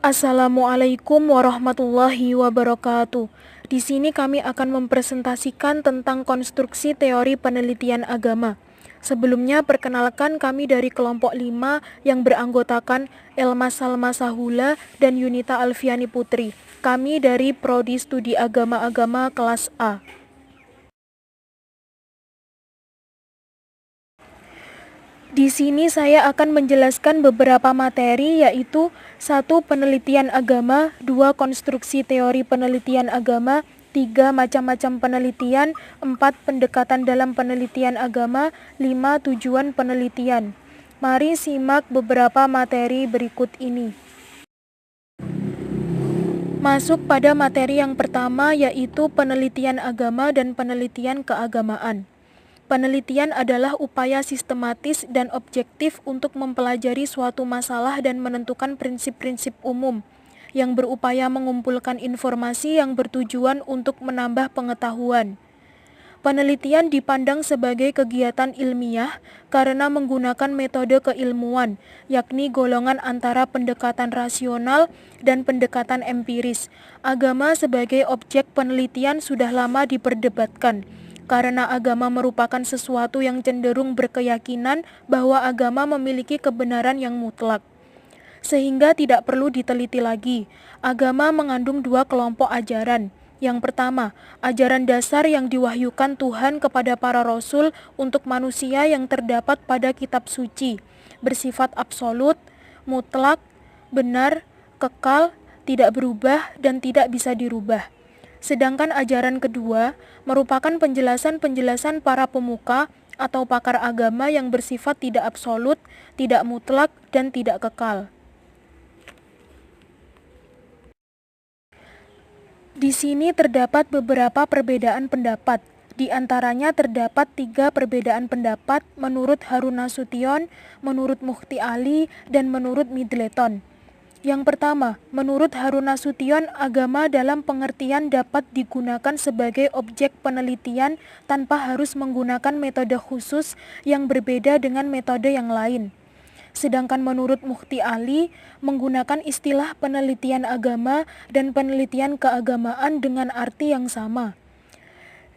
Assalamualaikum warahmatullahi wabarakatuh. Di sini kami akan mempresentasikan tentang konstruksi teori penelitian agama. Sebelumnya perkenalkan kami dari kelompok 5 yang beranggotakan Elma Salma Sahula dan Yunita Alfiani Putri. Kami dari Prodi Studi Agama-Agama kelas A. Di sini saya akan menjelaskan beberapa materi, yaitu 1. Penelitian agama, 2. Konstruksi teori penelitian agama, 3. Macam-macam penelitian, 4. Pendekatan dalam penelitian agama, 5. Tujuan penelitian. Mari simak beberapa materi berikut ini. Masuk pada materi yang pertama, yaitu penelitian agama dan penelitian keagamaan. Penelitian adalah upaya sistematis dan objektif untuk mempelajari suatu masalah dan menentukan prinsip-prinsip umum yang berupaya mengumpulkan informasi yang bertujuan untuk menambah pengetahuan. Penelitian dipandang sebagai kegiatan ilmiah karena menggunakan metode keilmuan, yakni golongan antara pendekatan rasional dan pendekatan empiris. Agama sebagai objek penelitian sudah lama diperdebatkan, karena agama merupakan sesuatu yang cenderung berkeyakinan bahwa agama memiliki kebenaran yang mutlak, sehingga tidak perlu diteliti lagi. Agama mengandung dua kelompok ajaran. Yang pertama, ajaran dasar yang diwahyukan Tuhan kepada para rasul untuk manusia yang terdapat pada kitab suci, bersifat absolut, mutlak, benar, kekal, tidak berubah, dan tidak bisa dirubah. Sedangkan ajaran kedua merupakan penjelasan-penjelasan para pemuka atau pakar agama yang bersifat tidak absolut, tidak mutlak, dan tidak kekal. Di sini terdapat beberapa perbedaan pendapat. Di antaranya terdapat 3 perbedaan pendapat menurut Harun Nasution, menurut Mukhti Ali, dan menurut Middleton. Yang pertama, menurut Harun Nasution, agama dalam pengertian dapat digunakan sebagai objek penelitian tanpa harus menggunakan metode khusus yang berbeda dengan metode yang lain. Sedangkan menurut Mukhti Ali, menggunakan istilah penelitian agama dan penelitian keagamaan dengan arti yang sama.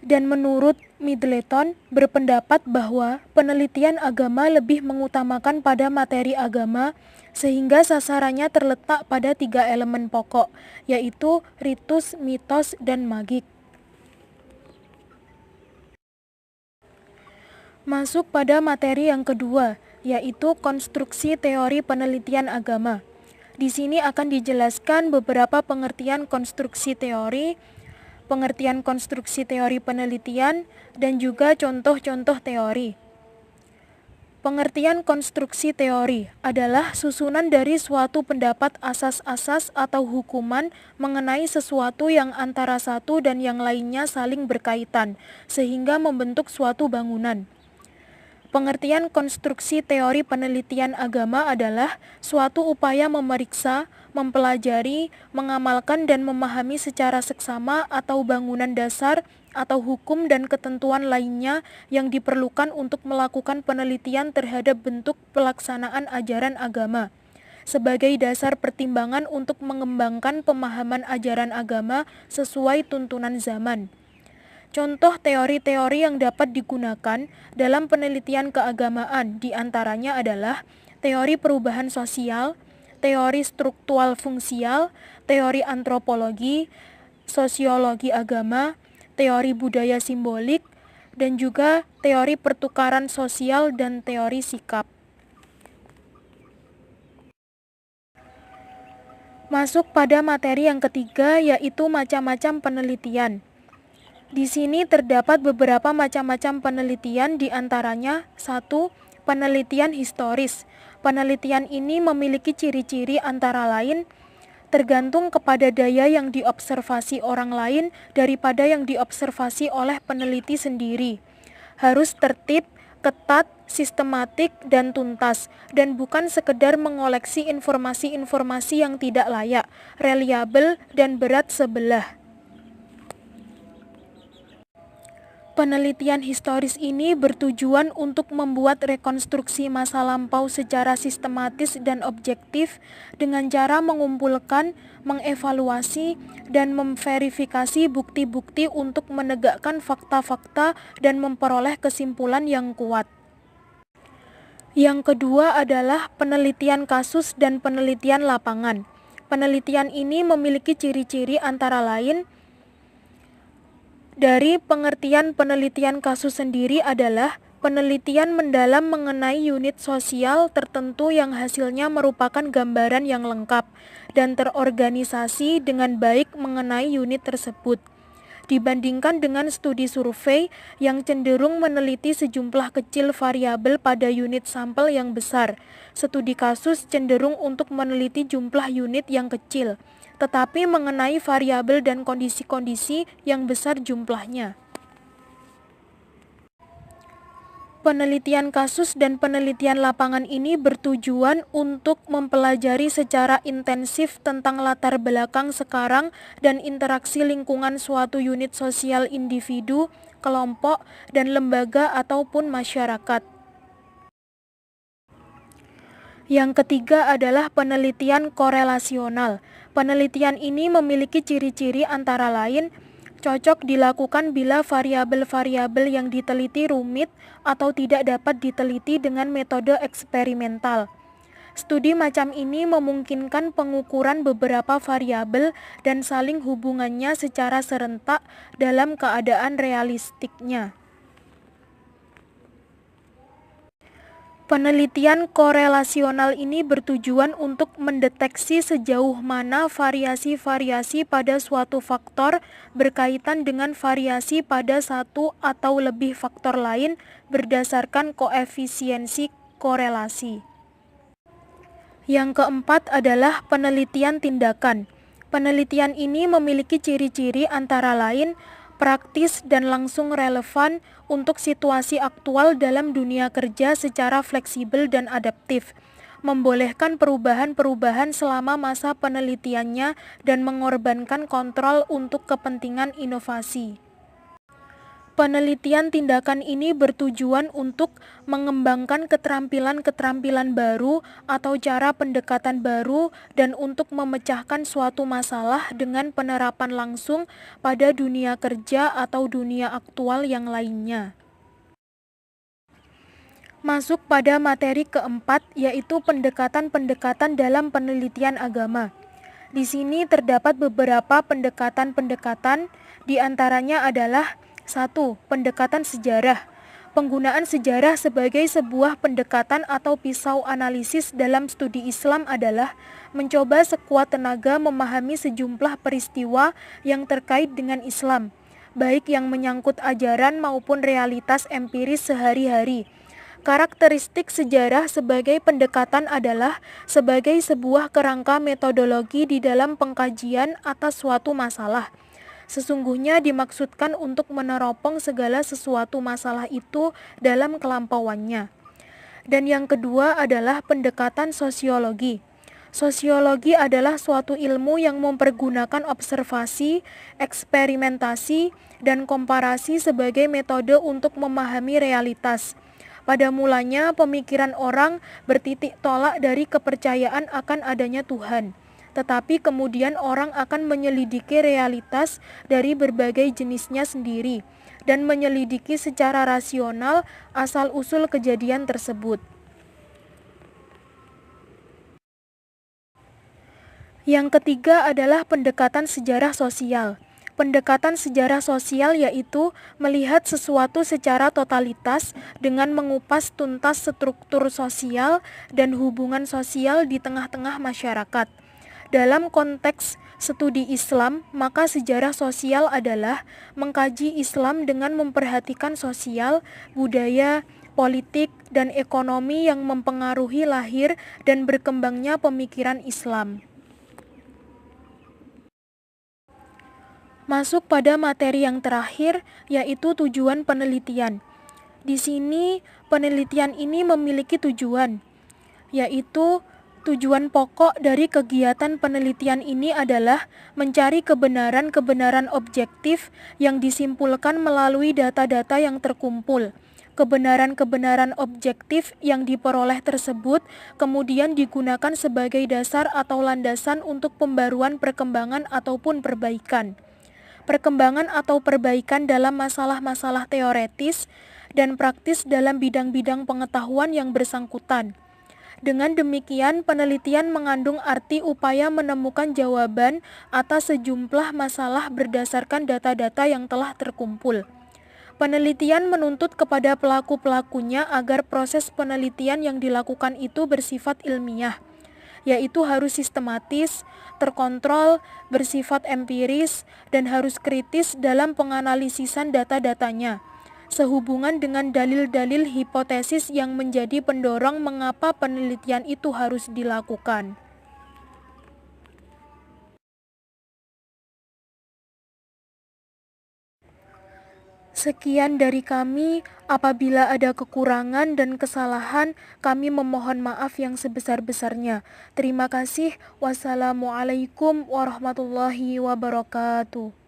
Dan menurut Middleton berpendapat bahwa penelitian agama lebih mengutamakan pada materi agama, sehingga sasarannya terletak pada 3 elemen pokok, yaitu ritus, mitos, dan magik. Masuk pada materi yang kedua, yaitu konstruksi teori penelitian agama. Di sini akan dijelaskan beberapa pengertian konstruksi teori penelitian, dan juga contoh-contoh teori. Pengertian konstruksi teori adalah susunan dari suatu pendapat asas-asas atau hukuman mengenai sesuatu yang antara satu dan yang lainnya saling berkaitan, sehingga membentuk suatu bangunan. Pengertian konstruksi teori penelitian agama adalah suatu upaya memeriksa, mempelajari, mengamalkan dan memahami secara seksama atau bangunan dasar atau hukum dan ketentuan lainnya yang diperlukan untuk melakukan penelitian terhadap bentuk pelaksanaan ajaran agama, sebagai dasar pertimbangan untuk mengembangkan pemahaman ajaran agama sesuai tuntunan zaman. Contoh teori-teori yang dapat digunakan dalam penelitian keagamaan diantaranya adalah teori perubahan sosial, teori struktural fungsial, teori antropologi, sosiologi agama, teori budaya simbolik, dan juga teori pertukaran sosial dan teori sikap. Masuk pada materi yang ketiga, yaitu macam-macam penelitian. Di sini terdapat beberapa macam-macam penelitian, diantaranya 1. Penelitian historis. Penelitian ini memiliki ciri-ciri antara lain tergantung kepada daya yang diobservasi orang lain daripada yang diobservasi oleh peneliti sendiri. Harus tertib, ketat, sistematik, dan tuntas, dan bukan sekedar mengoleksi informasi-informasi yang tidak layak, reliabel, dan berat sebelah. Penelitian historis ini bertujuan untuk membuat rekonstruksi masa lampau secara sistematis dan objektif dengan cara mengumpulkan, mengevaluasi, dan memverifikasi bukti-bukti untuk menegakkan fakta-fakta dan memperoleh kesimpulan yang kuat. Yang kedua adalah penelitian kasus dan penelitian lapangan. Penelitian ini memiliki ciri-ciri antara lain dari pengertian penelitian kasus sendiri adalah penelitian mendalam mengenai unit sosial tertentu yang hasilnya merupakan gambaran yang lengkap dan terorganisasi dengan baik mengenai unit tersebut. Dibandingkan dengan studi survei yang cenderung meneliti sejumlah kecil variabel pada unit sampel yang besar, studi kasus cenderung untuk meneliti jumlah unit yang kecil, tetapi mengenai variabel dan kondisi-kondisi yang besar jumlahnya. Penelitian kasus dan penelitian lapangan ini bertujuan untuk mempelajari secara intensif tentang latar belakang sekarang dan interaksi lingkungan suatu unit sosial individu, kelompok, dan lembaga ataupun masyarakat. Yang ketiga adalah penelitian korelasional. Penelitian ini memiliki ciri-ciri antara lain cocok dilakukan bila variabel-variabel yang diteliti rumit atau tidak dapat diteliti dengan metode eksperimental. Studi macam ini memungkinkan pengukuran beberapa variabel dan saling hubungannya secara serentak dalam keadaan realistiknya. Penelitian korelasional ini bertujuan untuk mendeteksi sejauh mana variasi-variasi pada suatu faktor berkaitan dengan variasi pada satu atau lebih faktor lain berdasarkan koefisiensi korelasi. Yang keempat adalah penelitian tindakan. Penelitian ini memiliki ciri-ciri antara lain praktis dan langsung relevan untuk situasi aktual dalam dunia kerja secara fleksibel dan adaptif, membolehkan perubahan-perubahan selama masa penelitiannya dan mengorbankan kontrol untuk kepentingan inovasi. Penelitian tindakan ini bertujuan untuk mengembangkan keterampilan-keterampilan baru atau cara pendekatan baru dan untuk memecahkan suatu masalah dengan penerapan langsung pada dunia kerja atau dunia aktual yang lainnya. Masuk pada materi keempat, yaitu pendekatan-pendekatan dalam penelitian agama. Di sini terdapat beberapa pendekatan-pendekatan, di antaranya adalah 1. Pendekatan sejarah. Penggunaan sejarah sebagai sebuah pendekatan atau pisau analisis dalam studi Islam adalah mencoba sekuat tenaga memahami sejumlah peristiwa yang terkait dengan Islam, baik yang menyangkut ajaran maupun realitas empiris sehari-hari. Karakteristik sejarah sebagai pendekatan adalah sebagai sebuah kerangka metodologi di dalam pengkajian atas suatu masalah. Sesungguhnya dimaksudkan untuk meneropong segala sesuatu masalah itu dalam kelampauannya. Dan yang kedua adalah pendekatan sosiologi. Sosiologi adalah suatu ilmu yang mempergunakan observasi, eksperimentasi, dan komparasi sebagai metode untuk memahami realitas. Pada mulanya, pemikiran orang bertitik tolak dari kepercayaan akan adanya Tuhan. Tetapi kemudian orang akan menyelidiki realitas dari berbagai jenisnya sendiri dan menyelidiki secara rasional asal-usul kejadian tersebut. Yang ketiga adalah pendekatan sejarah sosial. Pendekatan sejarah sosial yaitu melihat sesuatu secara totalitas dengan mengupas tuntas struktur sosial dan hubungan sosial di tengah-tengah masyarakat. Dalam konteks studi Islam, maka sejarah sosial adalah mengkaji Islam dengan memperhatikan sosial, budaya, politik, dan ekonomi yang mempengaruhi lahir dan berkembangnya pemikiran Islam. Masuk pada materi yang terakhir, yaitu tujuan penelitian. Di sini, penelitian ini memiliki tujuan, yaitu Tujuan pokok dari kegiatan penelitian ini adalah mencari kebenaran-kebenaran objektif yang disimpulkan melalui data-data yang terkumpul. Kebenaran-kebenaran objektif yang diperoleh tersebut kemudian digunakan sebagai dasar atau landasan untuk pembaruan perkembangan ataupun perbaikan. Perkembangan atau perbaikan dalam masalah-masalah teoretis dan praktis dalam bidang-bidang pengetahuan yang bersangkutan. Dengan demikian, penelitian mengandung arti upaya menemukan jawaban atas sejumlah masalah berdasarkan data-data yang telah terkumpul. Penelitian menuntut kepada pelaku-pelakunya agar proses penelitian yang dilakukan itu bersifat ilmiah, yaitu harus sistematis, terkontrol, bersifat empiris, dan harus kritis dalam penganalisisan data-datanya, sehubungan dengan dalil-dalil hipotesis yang menjadi pendorong mengapa penelitian itu harus dilakukan. Sekian dari kami. Apabila ada kekurangan dan kesalahan, kami memohon maaf yang sebesar-besarnya. Terima kasih. Wassalamualaikum warahmatullahi wabarakatuh.